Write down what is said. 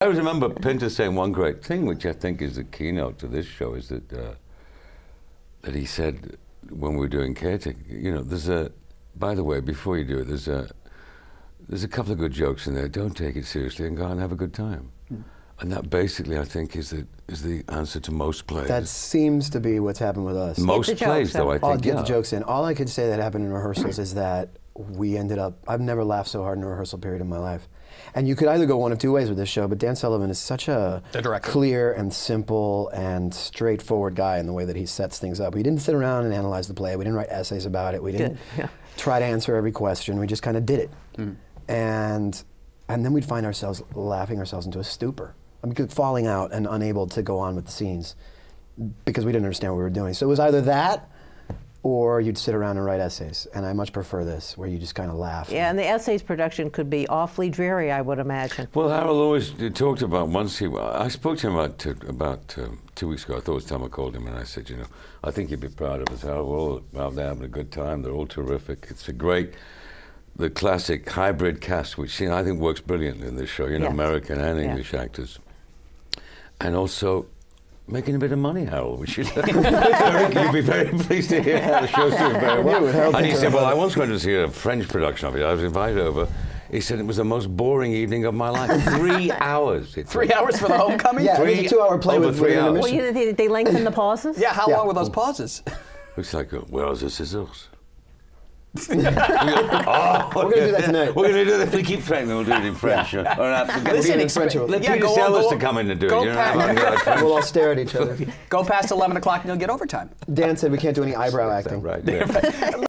I remember Pinter saying one great thing, which I think is the keynote to this show, is that that he said when we were doing Caretaker, you know, there's a, by the way, before you do it, there's a couple of good jokes in there. Don't take it seriously and go out and have a good time. And that basically, I think, is the answer to most plays. That seems to be what's happened with us. Most plays, though, I think, I'll get the jokes in. All I could say that happened in rehearsals is that we ended up, I've never laughed so hard in a rehearsal period in my life. And you could either go one of two ways with this show, but Dan Sullivan is such a clear and simple and straightforward guy in the way that he sets things up. We didn't sit around and analyze the play. We didn't write essays about it. We didn't try to answer every question. We just kind of did it. And then we'd find ourselves laughing ourselves into a stupor. I mean, falling out and unable to go on with the scenes because we didn't understand what we were doing. So it was either that or you'd sit around and write essays. And I much prefer this, where you just kind of laugh. Yeah, and the essays production could be awfully dreary, I would imagine. Well, Harold always talked about once I spoke to him about 2 weeks ago. I thought it was time I called him, and I said, you know, I think you'd be proud of us, Harold. We're all out there having a good time. They're all terrific. It's a great, the classic hybrid cast, which, you know, I think works brilliantly in this show, you know, American and English actors. And also making a bit of money, Harold, which is you'd be very pleased to hear how the show's doing very well. And he said, well, I once went to see a French production of it. I was invited over. He said it was the most boring evening of my life. 3 hours. 3 hours for the homecoming? Yeah, it was a 2-hour play with 3 hours. Well, they lengthened the pauses? Yeah, how long were those pauses? It's like, where are the scissors? We're going to do that tonight. We're going to do that. If we keep training, we'll do it in French. Listen, in French. Let Peter Sellers to come in and do it. We'll all stare at each other. Go past 11 o'clock and you'll get overtime. Dan said we can't do any eyebrow acting. Right.